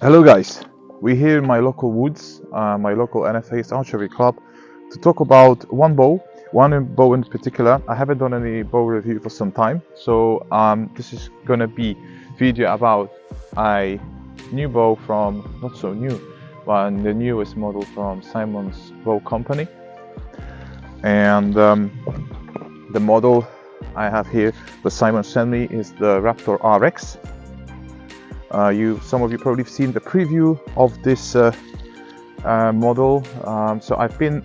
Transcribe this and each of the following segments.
Hello guys, we're here in my local woods, my local NFA's archery club, to talk about one bow in particular. I haven't done any bow review for some time, so this is gonna be video about a new bow from, not so new, but the newest model from Simon's Bow Company. And the model I have here that Simon sent me is the Raptor RX. Some of you probably have seen the preview of this model. So I've been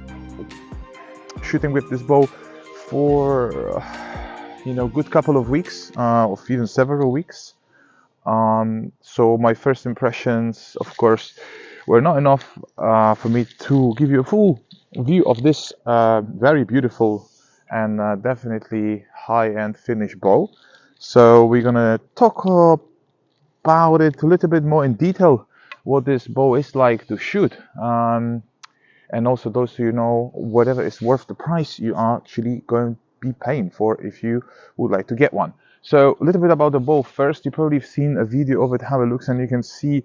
shooting with this bow for good couple of weeks, or even several weeks. So my first impressions, of course, were not enough for me to give you a full view of this very beautiful and definitely high-end finished bow. So we're gonna talk about it a little bit more in detail, what this bow is like to shoot, and also those who whatever is worth the price you are actually going to be paying for if you would like to get one. So a little bit about the bow first. You probably have seen a video of it, how it looks, and you can see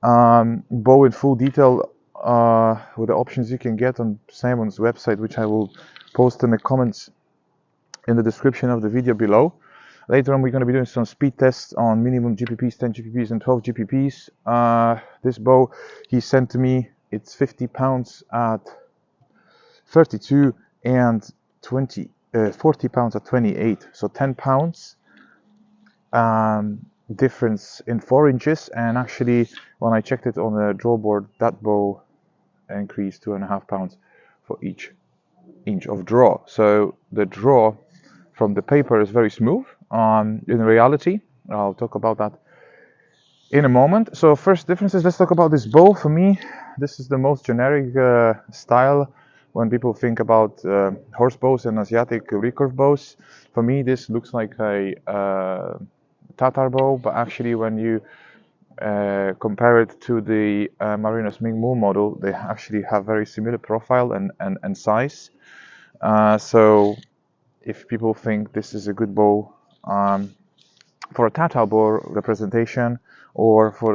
bow in full detail with the options you can get on Simon's website, which I will post in the comments in the description of the video below. Later on, we're going to be doing some speed tests on minimum GPPs, 10 GPPs, and 12 GPPs. This bow he sent to me, it's 50 pounds at 32 and 40 pounds at 28. So 10 pounds difference in 4 inches. And actually, when I checked it on the draw board, that bow increased 2.5 pounds for each inch of draw. So the draw from the paper is very smooth. In reality, I'll talk about that in a moment. So first differences, let's talk about this bow. For me, this is the most generic style when people think about horse bows and Asiatic recurve bows. For me, this looks like a Tatar bow, but actually when you compare it to the Marinos Mingmu model, they actually have very similar profile and size. So if people think this is a good bow for a Tatar bow representation, or for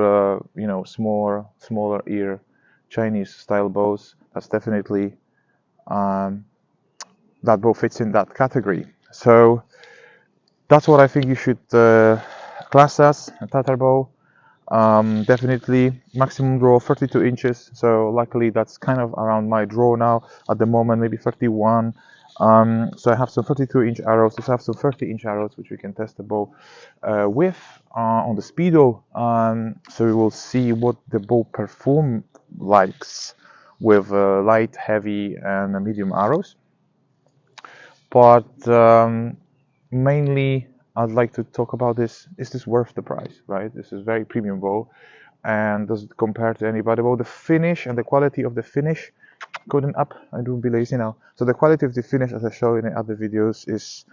the smaller ear Chinese style bows, that's definitely that bow fits in that category. So that's what I think you should class as a Tatar bow. Definitely maximum draw 32 inches, so luckily that's kind of around my draw now at the moment, maybe 31. So I have some 32-inch arrows. I have some 30-inch arrows which we can test the bow with on the speedo. So we will see what the bow perform likes with light, heavy, and medium arrows. But mainly I'd like to talk about this. Is this worth the price, right? This is very premium bow, and does it compare to anybody? Well, the finish and the quality of the finish, going up, I don't be lazy now. So the quality of the finish, as I show in the other videos, is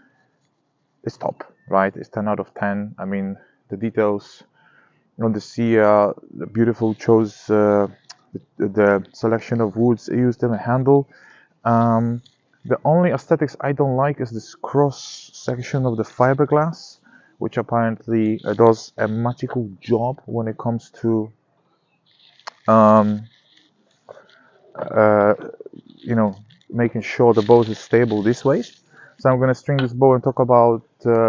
top, right? It's 10 out of 10. I mean, the details on the sea, the beautiful chose the selection of woods used in the handle. The only aesthetics I don't like is this cross section of the fiberglass, which apparently does a magical job when it comes to making sure the bow is stable this way. So I'm going to string this bow and talk about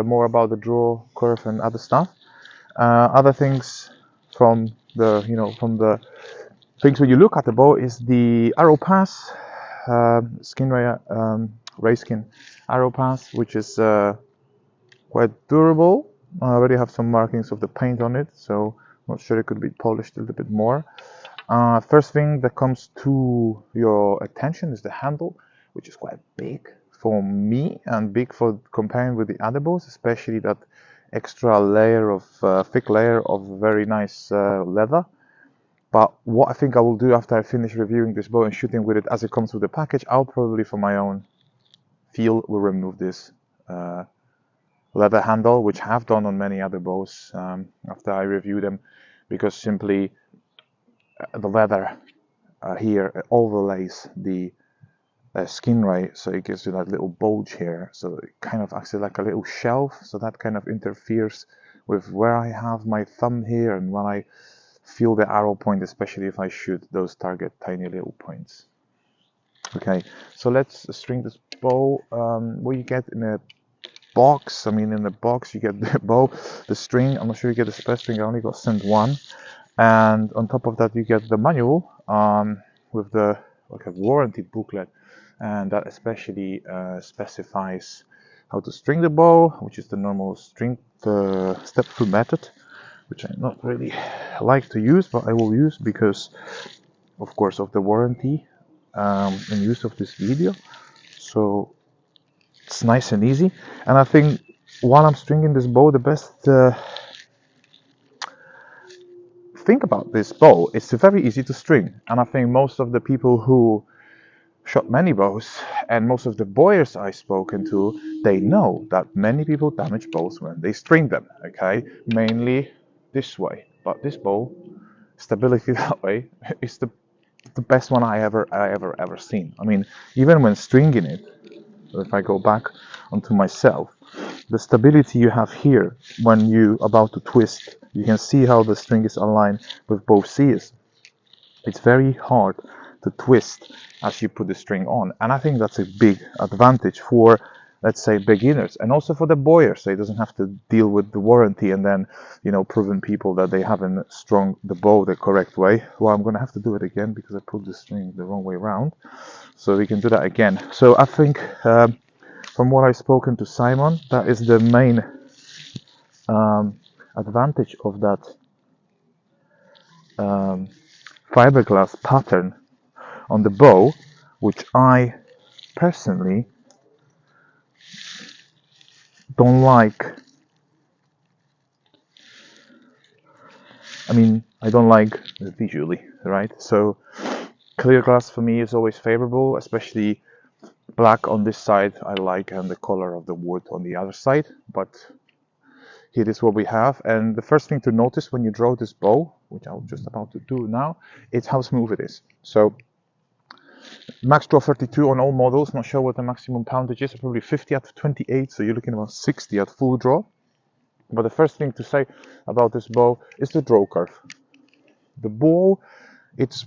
more about the draw curve and other stuff. Other things from the things when you look at the bow is the arrow pass, skin ray skin arrow pass, which is quite durable. I already have some markings of the paint on it, so I'm not sure it could be polished a little bit more. First thing that comes to your attention is the handle, which is quite big for me and big for comparing with the other bows, especially that extra layer of thick layer of very nice leather. But what I think I will do after I finish reviewing this bow and shooting with it as it comes with the package, I'll probably, for my own feel, will remove this leather handle, which I have done on many other bows after I review them, because simply the leather here overlays the skin ray, so it gives you that little bulge here, so it kind of acts like a little shelf, so that kind of interferes with where I have my thumb here, and when I feel the arrow point, especially if I shoot those target tiny little points. Okay, so let's string this bow. What you get in a box, I mean in the box you get the bow, the string. I'm not sure you get the spare string, I only got sent one. And on top of that you get the manual with the like a warranty booklet, and that especially specifies how to string the bow, which is the normal string step through method, which I not really like to use, but I will use because of course of the warranty and use of this video. So it's nice and easy. And I think while I'm stringing this bow, the best thing about this bow is it's very easy to string. And I think most of the people who shot many bows and most of the bowyers I've spoken to, they know that many people damage bows when they string them, okay? Mainly this way. But this bow, stability that way, is the best one I ever seen. I mean, even when stringing it, if I go back onto myself, the stability you have here when you about to twist, you can see how the string is aligned with both ears. It's very hard to twist as you put the string on, and I think that's a big advantage for, let's say, beginners, and also for the bowyer, so he doesn't have to deal with the warranty and then, you know, proving people that they haven't strung the bow the correct way. Well, I'm gonna have to do it again because I put the string the wrong way around, so we can do that again. So I think from what I've spoken to Simon, that is the main advantage of that fiberglass pattern on the bow, which I personally don't like. I mean, I don't like visually, right? So clear glass for me is always favorable, especially black on this side I like, and the color of the wood on the other side. But here is what we have, and the first thing to notice when you draw this bow, which I'm just about to do now, is how smooth it is. So max draw 32 on all models, not sure what the maximum poundage is, probably 50 at 28, so you're looking about 60 at full draw. But the first thing to say about this bow is the draw curve. The bow, it's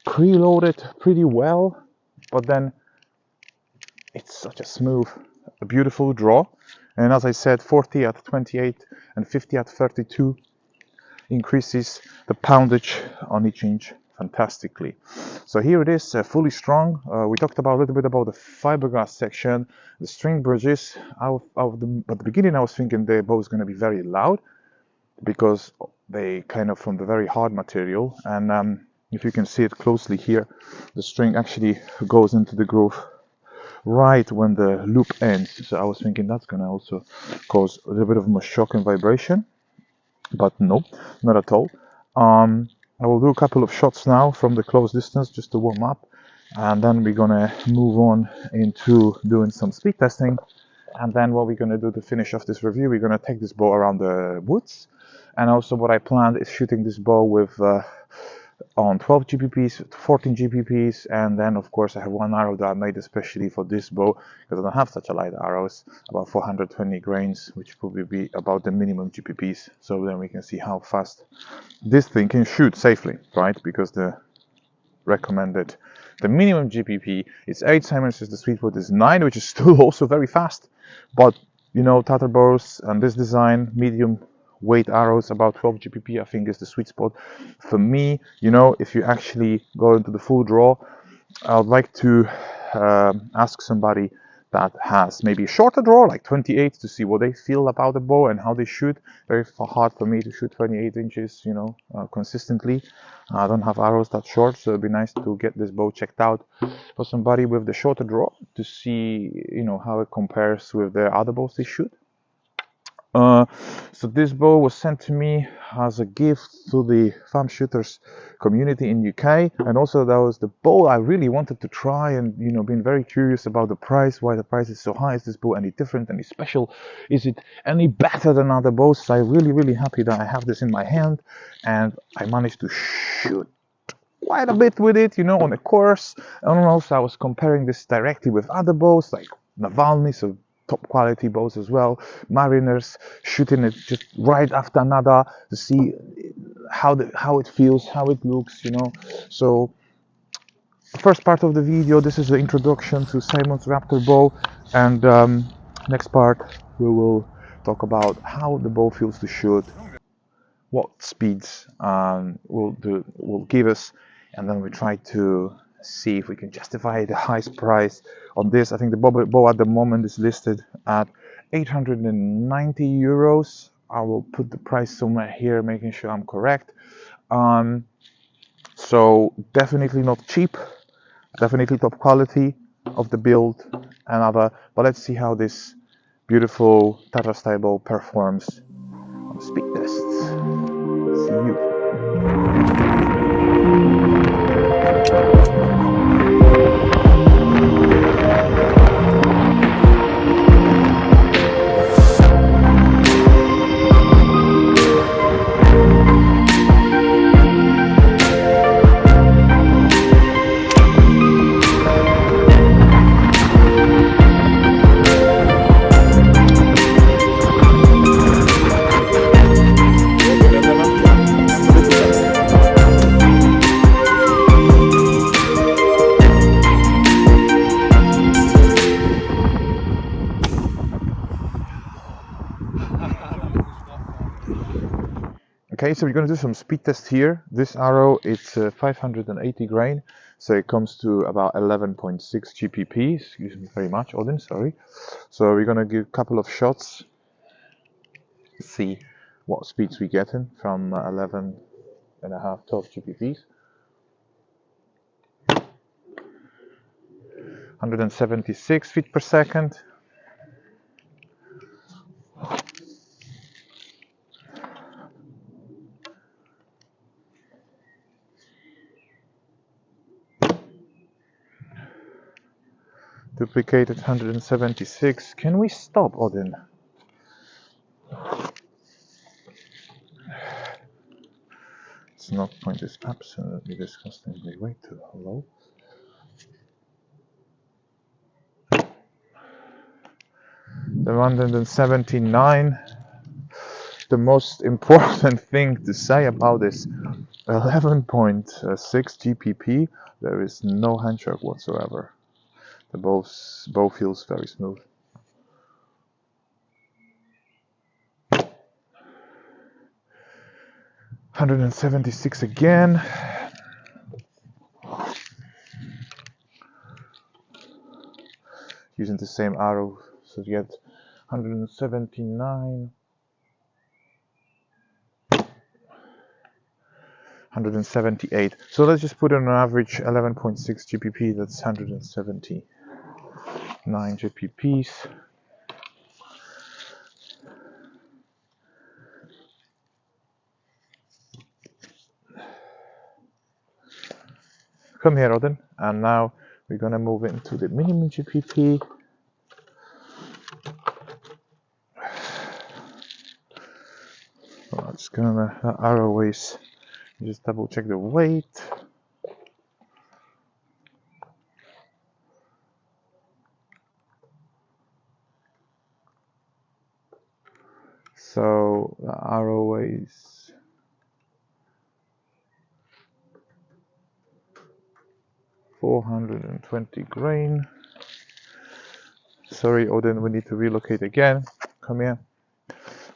preloaded pretty well, but then it's such a smooth, a beautiful draw. And as I said, 40 at 28 and 50 at 32 increases the poundage on each inch fantastically. So here it is, fully strung. We talked about a little bit about the fiberglass section, the string bridges. At the beginning I was thinking the bow is going to be very loud because they kind of from the very hard material, and if you can see it closely here, the string actually goes into the groove right when the loop ends. So I was thinking that's going to also cause a little bit of more shock and vibration, but no, not at all. I will do a couple of shots now from the close distance just to warm up, and then we're gonna move on into doing some speed testing. And then what we're gonna do to finish off this review, we're gonna take this bow around the woods, and also what I planned is shooting this bow with on 12 GPPs, 14 GPPs, and then of course I have one arrow that I made especially for this bow because I don't have such a light arrows, about 420 grains, which probably be about the minimum GPPs. So then we can see how fast this thing can shoot safely, right? Because the recommended, the minimum GPP is 8 centimeters, the sweet spot is 9, which is still also very fast. But you know, Tatar bows and this design, medium weight arrows, about 12 GPP I think is the sweet spot for me. You know, if you actually go into the full draw, I would like to ask somebody that has maybe a shorter draw, like 28, to see what they feel about the bow and how they shoot. Very hard for me to shoot 28 inches, you know, consistently. I don't have arrows that short, so it'd be nice to get this bow checked out for somebody with the shorter draw to see, you know, how it compares with the other bows they shoot. So this bow was sent to me as a gift to the farm shooters community in UK, and also that was the bow I really wanted to try, and you know, been very curious about the price, why the price is so high. Is this bow any different, any special? Is it any better than other bows? So I'm really happy that I have this in my hand, and I managed to shoot quite a bit with it, you know, on a course. And also I was comparing this directly with other bows like Navalny, so top quality bows as well, Mariners, shooting it just right after another to see how it feels, how it looks, you know. So first part of the video, this is the introduction to Simon's Raptor bow, and next part we will talk about how the bow feels to shoot, what speeds will give us, and then we try to see if we can justify the highest price on this. I think the bow at the moment is listed at 890 euros. I will put the price somewhere here, making sure I'm correct. So definitely not cheap, definitely top quality of the build and other, but let's see how this beautiful Tatra style bow performs on speed tests. See you. Okay, so we're going to do some speed test here. This arrow, it's 580 grain, so it comes to about 11.6 GPP. Excuse me very much, Odin, sorry. So we're going to give a couple of shots, see what speeds we get in from 11 and a half, 12 GPPs. 176 feet per second. Duplicated 176. Can we stop, Odin? It's not point is absolutely disgustingly way too low. The 179. The most important thing to say about this 11.6 GPP, there is no handshock whatsoever. The bow feels very smooth. 176 again. Using the same arrow, so you get 179. 178. So let's just put on an average 11.6 GPP, that's 179 GPPs. Come here, Odin, and now we're gonna move into the minimum GPP. So it's gonna, that arrow weighs, just double check the weight. So the arrow weighs 420 grain. Sorry, Odin, we need to relocate again. Come here.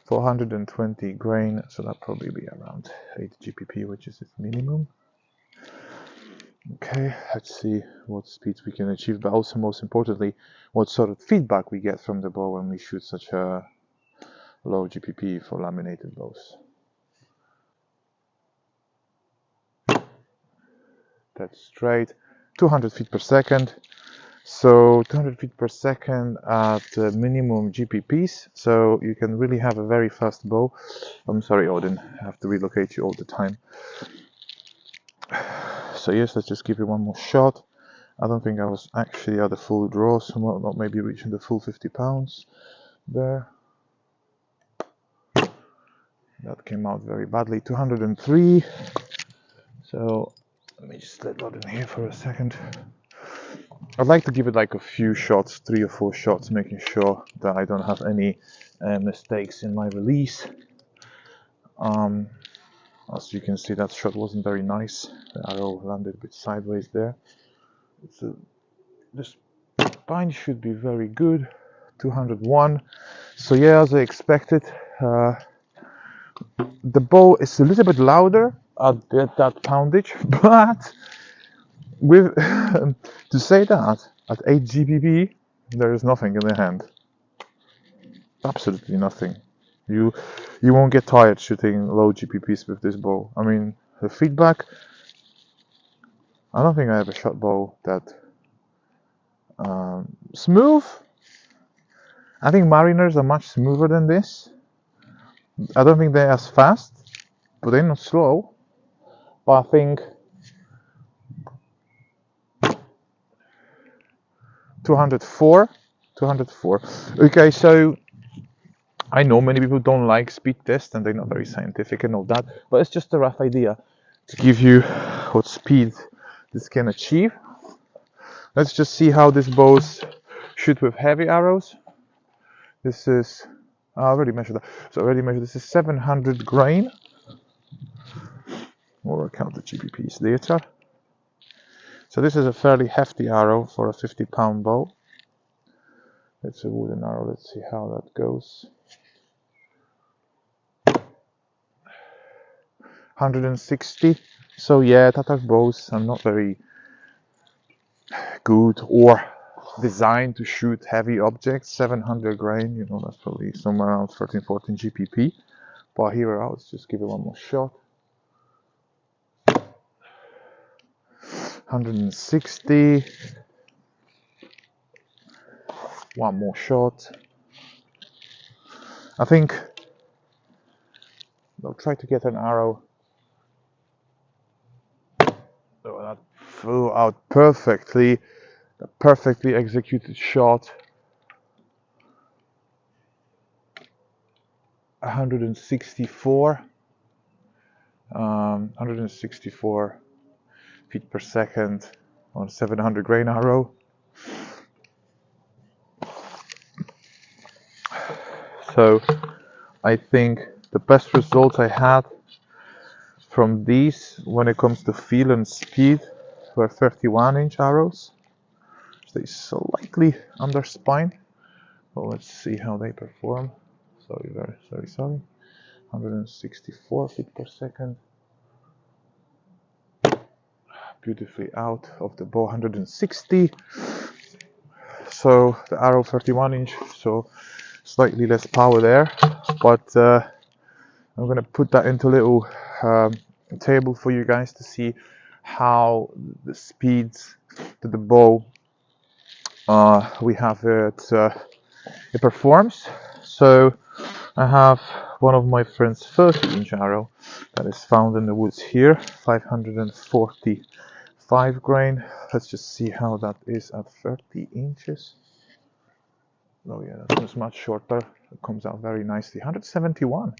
420 grain, so that'll probably be around 8 GPP, which is its minimum. Okay, let's see what speeds we can achieve, but also most importantly, what sort of feedback we get from the bow when we shoot such a low GPP for laminated bows. That's straight. 200 feet per second. So 200 feet per second at minimum GPPs, so you can really have a very fast bow. I'm sorry, Odin, I have to relocate you all the time. So yes, let's just give it one more shot. I don't think I was actually at the full draw, so not maybe reaching the full 50 pounds there. That came out very badly. 203. So let me just let Odin here for a second. I'd like to give it like a few shots, 3 or 4 shots, making sure that I don't have any mistakes in my release. As you can see, that shot wasn't very nice. The arrow landed a bit sideways there. This spine should be very good. 201. So yeah, as I expected, the bow is a little bit louder at that poundage, but with to say that at 8 GBP, there is nothing in the hand. Absolutely nothing. You won't get tired shooting low GPPs with this bow. I mean, the feedback. I don't think I ever shot bow that smooth. I think Mariners are much smoother than this. I don't think they're as fast, but they're not slow. But I think 204. Okay, so I know many people don't like speed tests and they're not very scientific and all that, but it's just a rough idea to give you what speed this can achieve. Let's just see how this bows shoot with heavy arrows. This is, I already measured that. So I already measured, this is 700 grain. We'll work out the GPPs later. So this is a fairly hefty arrow for a 50-pound bow. It's a wooden arrow. Let's see how that goes. 160. So yeah, Tatar bows are not very good or designed to shoot heavy objects. 700 grain, you know, that's probably somewhere around 13-14 GPP. But here, let's just give it one more shot. 160. One more shot. I think I'll try to get an arrow. So that flew out perfectly. A perfectly executed shot. 164. 164 feet per second on 700 grain arrow. So I think the best results I had from these when it comes to feel and speed were 31-inch arrows. They slightly under spine. Well, let's see how they perform. Sorry. 164 feet per second. Beautifully out of the bow. 160. So the arrow 31-inch, so slightly less power there, but I'm gonna put that into a little table for you guys to see how the speeds to the bow we have it performs. So I have one of my friend's 30-inch arrow that is found in the woods here, 545 grain. Let's just see how that is at 30 inches. Oh yeah, that was much shorter. It comes out very nicely. 171.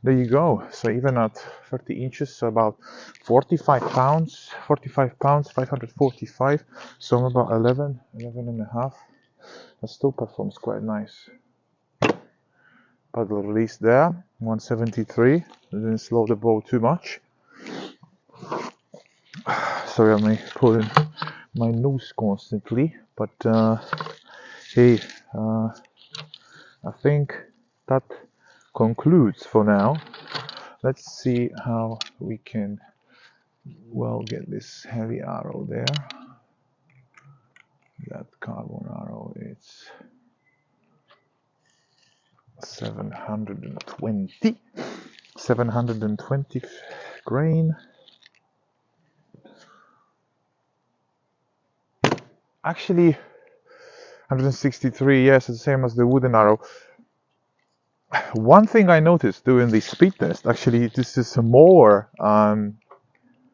There you go. So even at 30 inches, so about 45 pounds, 545. So I'm about 11 and a half. That still performs quite nice. Paddle release there, 173. Didn't slow the bow too much. Sorry, I may pull in my nose constantly, but hey, I think that concludes for now. Let's see how we can well get this heavy arrow there. That carbon arrow, it's 720 grain. Actually 163, yes, it's the same as the wooden arrow. One thing I noticed doing the speed test, actually this is more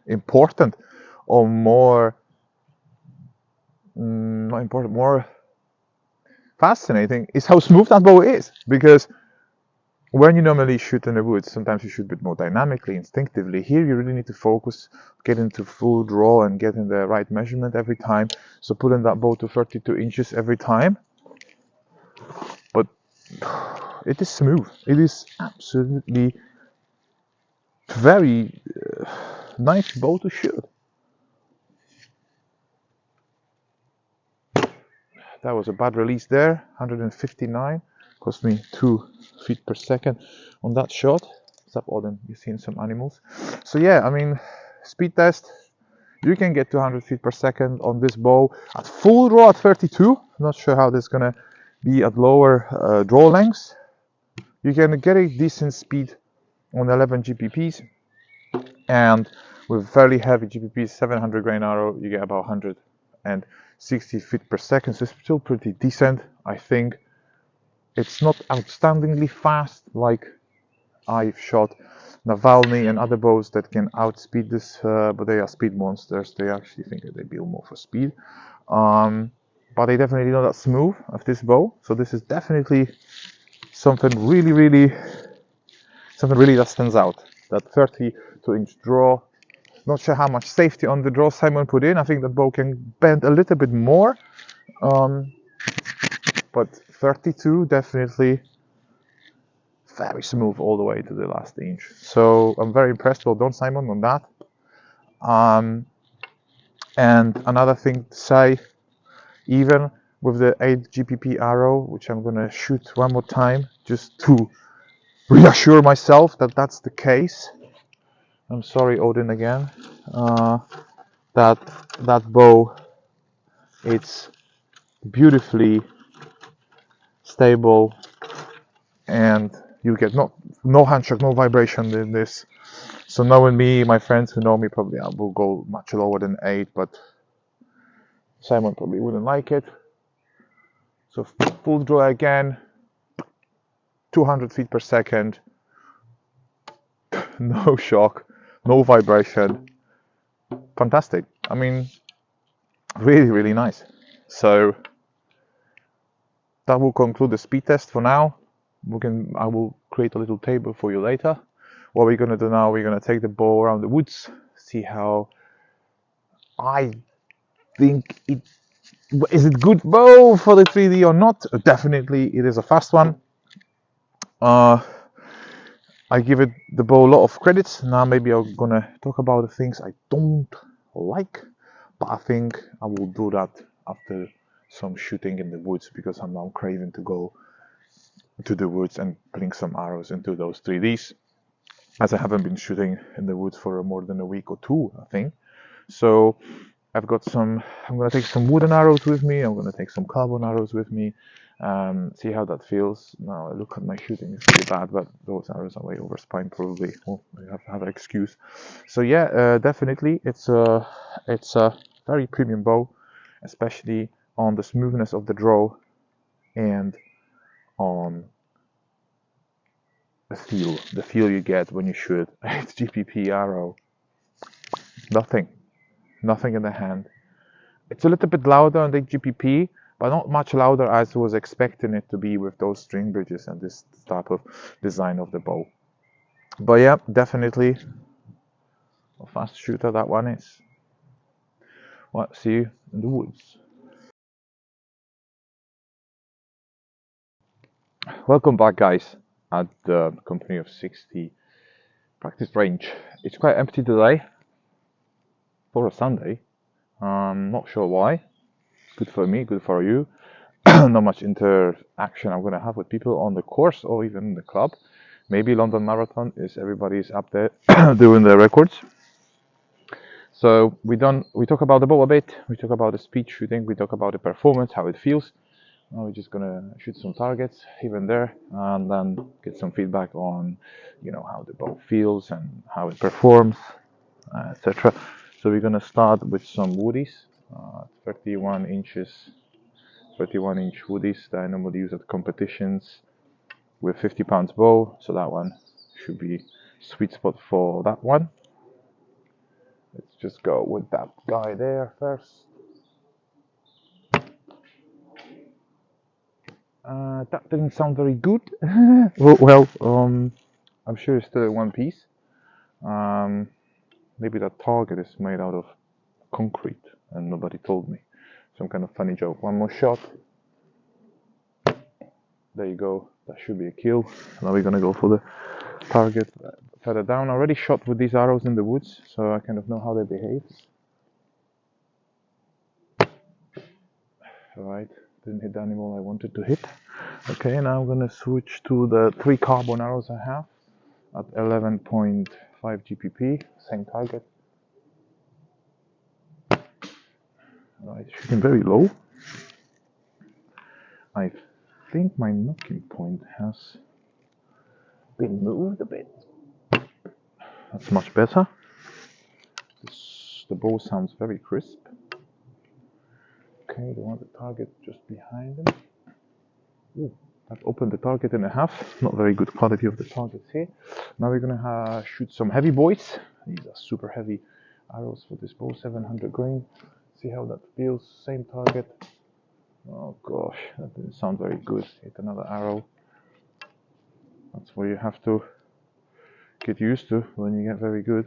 important, or more not important, more fascinating, is how smooth that bow is. Because when you normally shoot in the woods, sometimes you shoot a bit more dynamically, instinctively. Here you really need to focus, get into full draw and get in the right measurement every time. So putting that bow to 32 inches every time. But it is smooth. It is absolutely very nice bow to shoot. That was a bad release there, 159, cost me 2 feet per second on that shot. What's up, Odin? You've seen some animals. So yeah, I mean, speed test, you can get 200 feet per second on this bow at full draw at 32. Not sure how this is gonna be at lower draw lengths. You can get a decent speed on 11 GPPs, and with fairly heavy GPPs, 700 grain arrow, you get about 160 feet per second, so it's still pretty decent. I think it's not outstandingly fast like I've shot Navalny and other bows that can outspeed this, but they are speed monsters. They actually think that they build more for speed, but they definitely not that smooth of this bow. So this is definitely something really that stands out. That 32-inch draw. Not sure how much safety on the draw Simon put in. I think that bow can bend a little bit more, but 32 definitely very smooth all the way to the last inch. So I'm very impressed. Well done, Simon, on that. And another thing to say, even with the 8 GPP arrow, which I'm gonna shoot one more time just to reassure myself that that's the case. I'm sorry, Odin, again. That bow, it's beautifully stable, and you get no handshock, no vibration in this. So knowing me, my friends who know me, probably I will go much lower than 8, but Simon probably wouldn't like it. So full draw again, 200 feet per second, no shock, no vibration. Fantastic. I mean, really nice. So that will conclude the speed test for now. I will create a little table for you later. What we're gonna do now, we're gonna take the bow around the woods, see how I think it is it good bow for the 3D or not. Definitely it is a fast one. I give it the bow a lot of credits. Now maybe I'm gonna talk about the things I don't like, but I think I will do that after some shooting in the woods, because I'm now craving to go to the woods and bring some arrows into those 3Ds, as I haven't been shooting in the woods for more than a week or two, I think. So I'm gonna take some wooden arrows with me, I'm gonna take some carbon arrows with me, see how that feels. Now I look at my shooting, it's pretty bad, but those arrows are way over spine probably. Well, I have to have an excuse. So yeah, definitely it's a very premium bow, especially on the smoothness of the draw and on the feel you get when you shoot 8 GPP arrow. Nothing in the hand. It's a little bit louder on the GPP, but not much louder as I was expecting it to be with those string bridges and this type of design of the bow. But yeah, definitely a fast shooter that one is. Well, see you in the woods. Welcome back, guys, at the company of 60 practice range. It's quite empty today for a Sunday. Not sure why. Good for me, good for you. Not much interaction I'm gonna have with people on the course or even in the club. Maybe London Marathon is everybody's up there doing their records. So we talk about the bow a bit, we talk about the speed shooting, we talk about the performance, how it feels. Now we're just gonna shoot some targets here and there, and then get some feedback on, how the bow feels and how it performs, etc. So we're gonna start with some woodies, 31-inch woodies that I normally use at competitions with 50 pounds bow. So that one should be sweet spot for that one. Let's just go with that guy there first. That didn't sound very good. well, I'm sure it's still in one piece. Maybe that target is made out of concrete and nobody told me. Some kind of funny joke. One more shot. There you go. That should be a kill. Now we're gonna go for the target further down. I already shot with these arrows in the woods, so I kind of know how they behave. Alright, didn't hit the animal I wanted to hit. Okay, now I'm gonna switch to the 3 carbon arrows I have at 11.5 GPP, same target. Alright, shooting very low. I think my knocking point has been moved a bit. That's much better. The bow sounds very crisp. Okay, they want the target just behind them. Ooh, I've opened the target in half. Not very good quality of the targets here. Now we're gonna shoot some heavy boys. These are super heavy arrows for this bow, 700 grain. See how that feels. Same target. Oh gosh, that didn't sound very good. Hit another arrow. That's what you have to get used to when you get very good.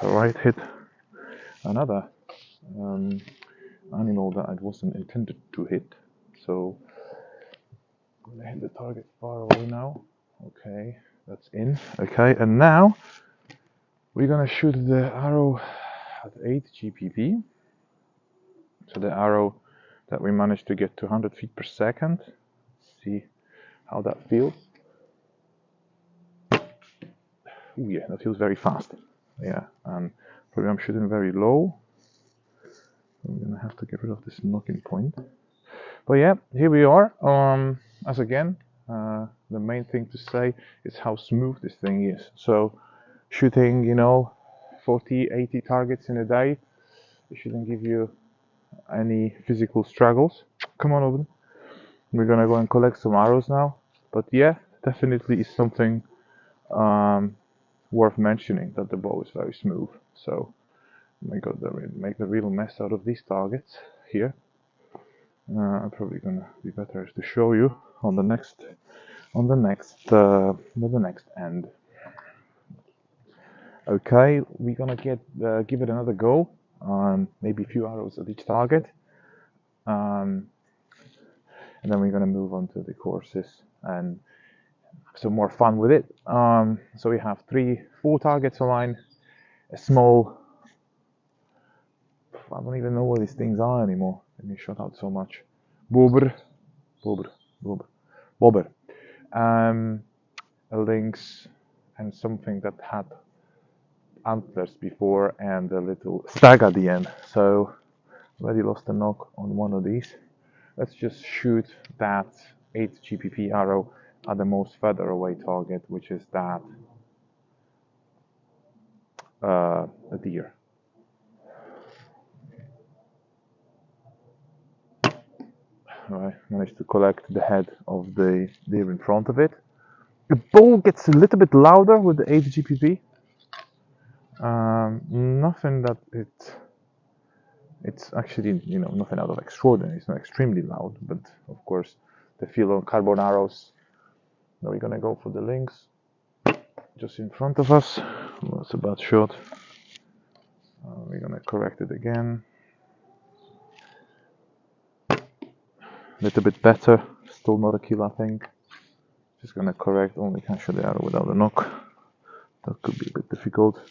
Alright, hit another animal that I wasn't intended to hit. So I'm gonna hit the target far away now. Okay, that's in. Okay, and now we're gonna shoot the arrow at 8 GPP. So the arrow that we managed to get to 100 feet per second. See how that feels. Ooh, yeah, that feels very fast. Yeah, and probably I'm shooting very low. I'm gonna have to get rid of this knocking point. But yeah, here we are. As again, the main thing to say is how smooth this thing is. So shooting, 40, 80 targets in a day, it shouldn't give you any physical struggles. Come on over. We're gonna go and collect some arrows now. But yeah, definitely is something worth mentioning, that the bow is very smooth. So make a real mess out of these targets here. I'm probably gonna be better to show you on the next end. Okay, we're gonna give it another go. Maybe a few arrows at each target, and then we're gonna move on to the courses and have some more fun with it. So we have 4 targets aligned, a small, I don't even know what these things are anymore. Let me shut out so much. Bobber, a lynx, and something that had antlers before, and a little stag at the end. So already lost a knock on one of these. Let's just shoot that 8 GPP arrow at the most further away target, which is that a deer. Alright, managed to collect the head of the deer in front of it. The bow gets a little bit louder with the 8 GPP. Nothing that it's actually, nothing out of extraordinary. It's not extremely loud, but of course the feel on carbon arrows. Now we're gonna go for the lynx just in front of us. Well, that's a bad shot. We're gonna correct it again. A little bit better, still not a kill, I think. Just gonna correct, only can shoot the arrow without a knock. That could be a bit difficult.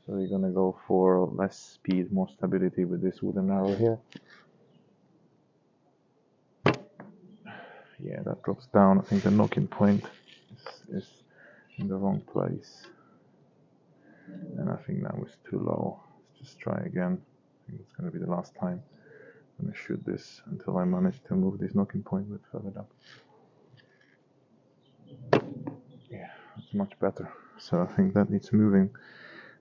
So we're gonna go for less speed, more stability with this wooden arrow here. Yeah, that drops down. I think the knocking point is in the wrong place. And I think that was too low. Let's just try again. I think it's gonna be the last time. I'm gonna shoot this until I manage to move this knocking point a bit further up. Yeah, it's much better. So I think that needs moving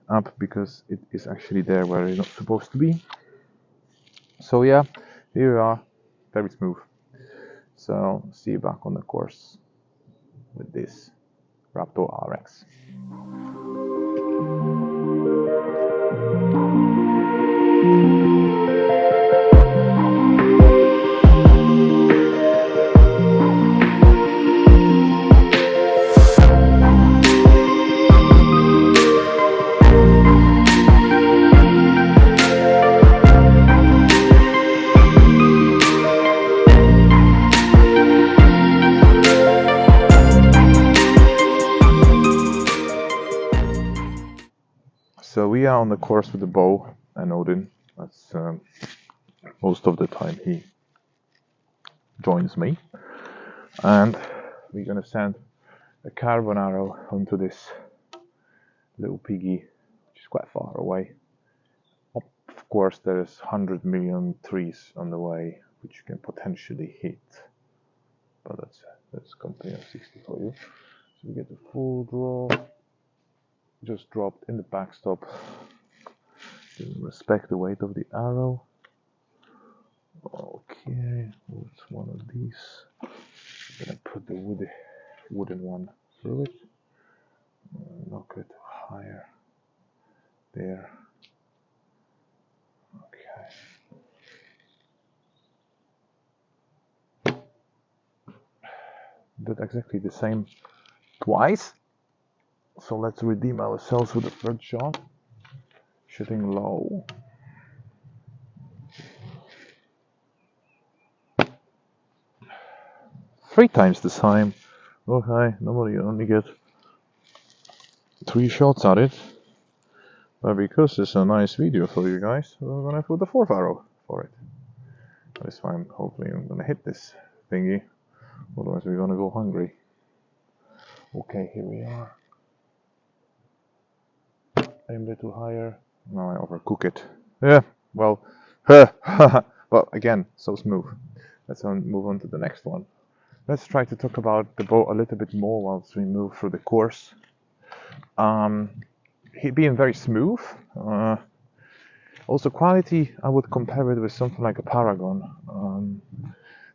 up because it is actually there where it's not supposed to be. So yeah, here we are, very smooth. So see you back on the course with this Raptor RX. on the course with the bow and Odin. That's most of the time he joins me, and we're gonna send a carbon arrow onto this little piggy, which is quite far away. Of course, there's 100 million trees on the way, which you can potentially hit, but that's company of 60 for you. So we get the full draw, just dropped in the backstop. Didn't respect the weight of the arrow. Okay, what's one of these? I'm gonna put the wooden one through it. Knock it higher. There. Okay. Did exactly the same twice. So let's redeem ourselves with the third shot. Shooting low. Three times the time. Okay, normally you only get 3 shots at it. But because it's a nice video for you guys, we're gonna put the 4th arrow for it. This time, hopefully I'm gonna hit this thingy. Otherwise we're gonna go hungry. Okay, here we are. Aim a little higher. Now I overcook it. Yeah, well, but again, so smooth. Let's move on to the next one. Let's try to talk about the bow a little bit more whilst we move through the course. He being very smooth. Also quality, I would compare it with something like a Paragon.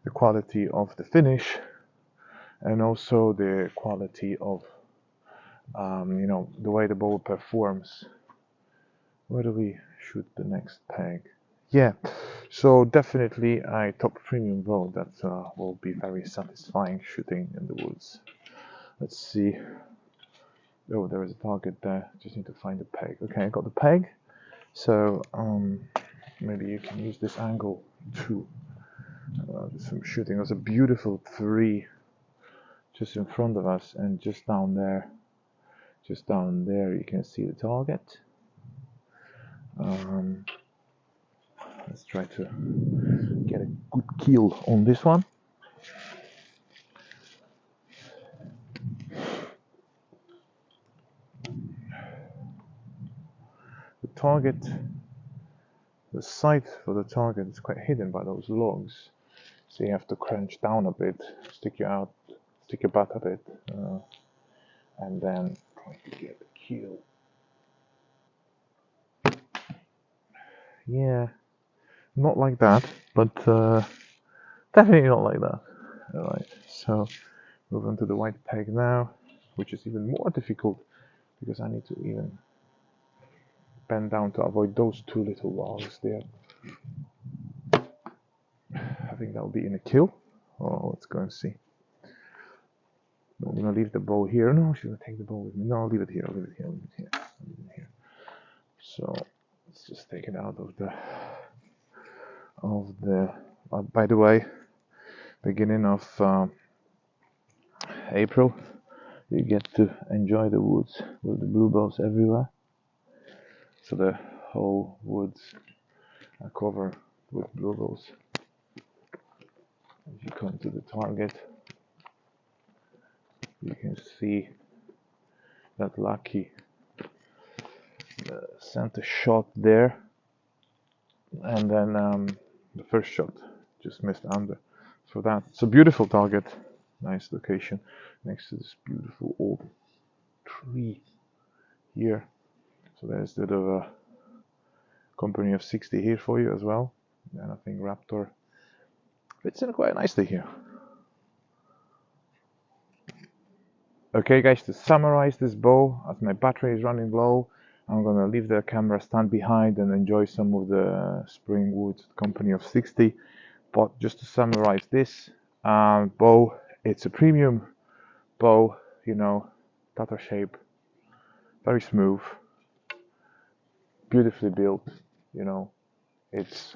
The quality of the finish, and also the quality of the way the bow performs. Where do we shoot the next peg? Yeah, so definitely a top premium bow that will be very satisfying shooting in the woods. Let's see. Oh, there is a target there. Just need to find the peg. Okay, I got the peg. So maybe you can use this angle to some shooting. There's a beautiful tree just in front of us, and just down there you can see the target. Let's try to get a good kill on this one. The target, the sight for the target is quite hidden by those logs, so you have to crunch down a bit, stick your butt a bit, and then try to get the kill. Yeah, not like that, but definitely not like that. Alright, so move on to the white peg now, which is even more difficult because I need to even bend down to avoid those 2 little logs there. I think that'll be in a kill. Oh, let's go and see. I'm gonna leave the bow here. No, should I take the bow with me? No, I'll leave it here. I'll leave it here. I'll leave it here. I'll leave it here. So let's just take it out of the. By the way, beginning of April, you get to enjoy the woods with the bluebells everywhere. So the whole woods are covered with bluebells. If you come to the target, you can see that lucky center shot there, and then the first shot just missed under. So that's a beautiful target, nice location next to this beautiful old tree here. So there's a bit of a company of 60 here for you as well, and I think Raptor fits in quite nicely here. Okay guys, to summarize this bow, as my battery is running low, I'm gonna leave the camera stand behind and enjoy some of the spring wood company of 60. But just to summarize this bow, it's a premium bow, Tata shape, very smooth, beautifully built. It's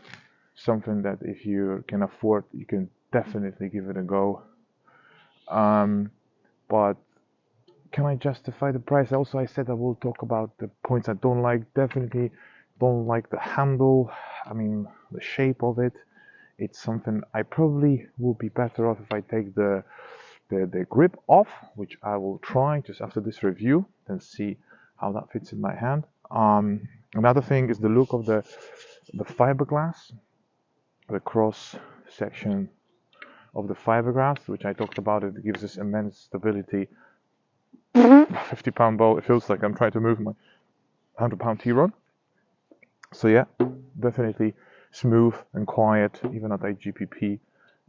something that if you can afford, you can definitely give it a go. But can I justify the price? Also, I said I will talk about the points I don't like. Definitely don't like the handle. I mean, the shape of it. It's something I probably will be better off if I take the grip off, which I will try just after this review and see how that fits in my hand. Another thing is the look of the fiberglass, the cross section of the fiberglass, which I talked about. It gives us immense stability. 50-pound bow. It feels like I'm trying to move my 100-pound T-rod. So yeah, definitely smooth and quiet, even at IGPP.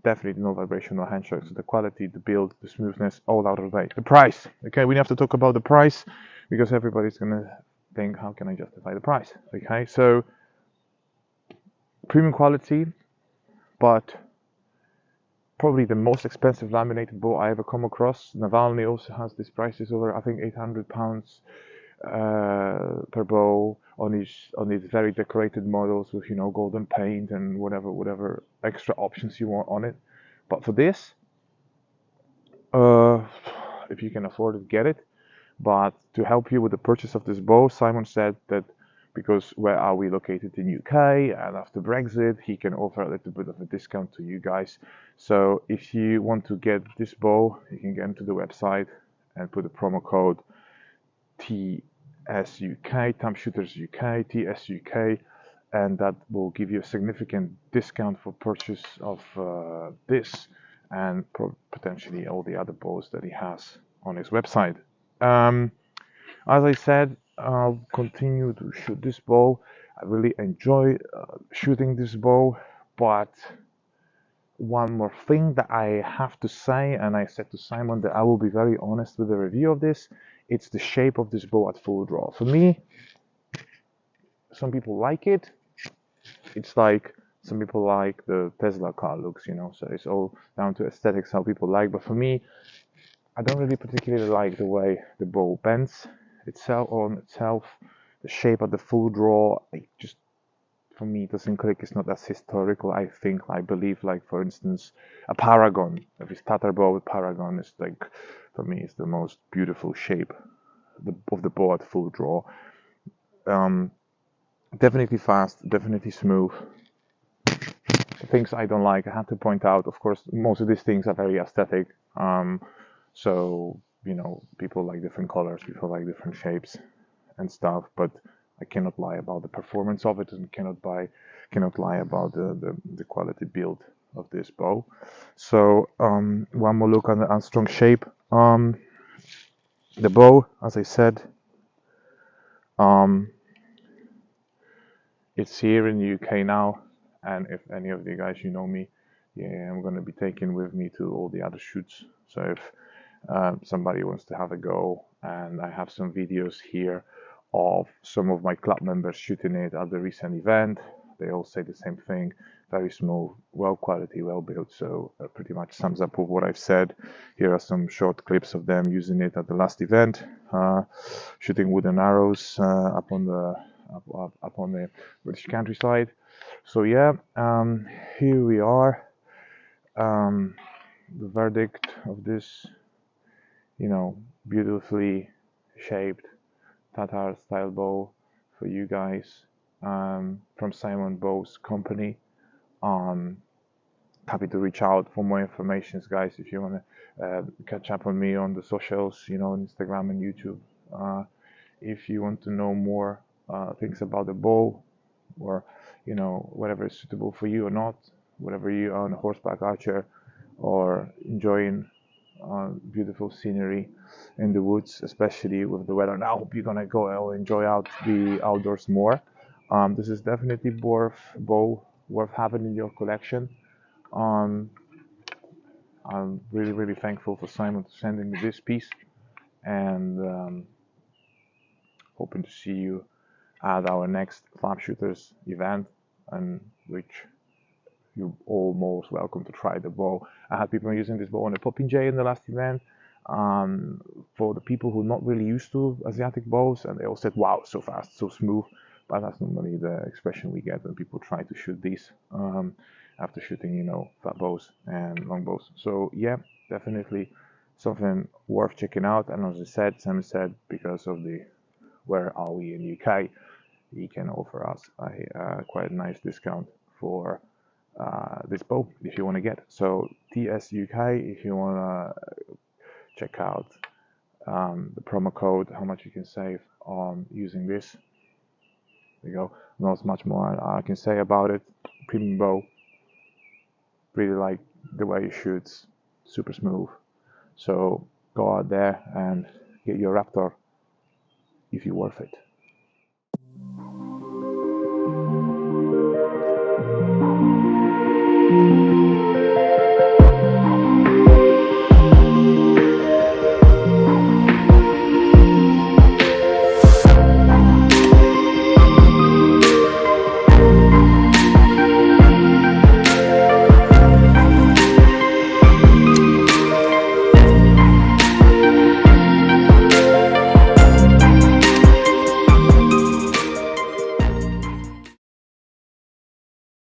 Definitely no vibration, no handshakes. So the quality, the build, the smoothness, all out of date. The price. Okay, we have to talk about the price because everybody's gonna think, how can I justify the price? Okay, so premium quality, but probably the most expensive laminated bow I ever come across. Navalny also has these prices over, I think, £800 per bow on these very decorated models with, you know, golden paint and whatever extra options you want on it. But for this, if you can afford it, get it. But to help you with the purchase of this bow, Simon said that because where are we located in UK, and after Brexit, he can offer a little bit of a discount to you guys. So if you want to get this bow, you can get into the website and put the promo code TSUK, Tam Shooters UK, TSUK, and that will give you a significant discount for purchase of this and potentially all the other bows that he has on his website. As I said, I'll continue to shoot this bow. I really enjoy shooting this bow, but one more thing that I have to say, and I said to Simon that I will be very honest with the review of this, it's the shape of this bow at full draw. For me, some people like it. It's like some people like the Tesla car looks, you know, so it's all down to aesthetics, how people like. But for me, I don't really particularly like the way the bow bends itself, the shape of the full draw. It just, for me, it doesn't click. It's not as historical. I believe, like for instance, a Paragon. If it's Tatar bow with Paragon, is like, for me, it's the most beautiful shape of the bow at full draw. Definitely fast, definitely smooth. Things I don't like, I have to point out, of course, most of these things are very aesthetic. So, you know, people like different colors, people like different shapes and stuff, but I cannot lie about the performance of it, and cannot lie about the quality build of this bow. So, one more look on the Armstrong shape. The bow, as I said, it's here in the UK now, and if any of you guys, you know me, yeah, I'm gonna be taking with me to all the other shoots. So if somebody wants to have a go, and I have some videos here of some of my club members shooting it at the recent event. They all say the same thing: very smooth, well quality, well built. So pretty much sums up with what I've said. Here are some short clips of them using it at the last event, shooting wooden arrows up on the British countryside. So yeah, here we are. The verdict of this, you know, beautifully shaped Tatar style bow for you guys, from Simon Bow's company. Happy to reach out for more information, guys, if you want to catch up on me on the socials, you know, on Instagram and YouTube. If you want to know more things about the bow, or, you know, whatever is suitable for you or not, whatever you are, on a horseback archer or enjoying beautiful scenery in the woods, especially with the weather. Now, I hope you're gonna go and enjoy out the outdoors more. This is definitely bow worth having in your collection. I'm really thankful for Simon for sending me this piece, and hoping to see you at our next Flap Shooters event, and which you're all most welcome to try the bow. I had people using this bow on a Popinjay in the last event. For the people who are not really used to Asiatic bows, and they all said, "Wow, so fast, so smooth." But that's normally the expression we get when people try to shoot these after shooting, you know, flat bows and long bows. So yeah, definitely something worth checking out. And as I said, Sam said, because of the where are we in UK, he can offer us a quite nice discount for this bow if you want to get. So TS UK, if you want to check out the promo code, how much you can save on using this. There you go. Not much more I can say about it. Premium bow. Really like the way it shoots. Super smooth. So go out there and get your Raptor if you're worth it.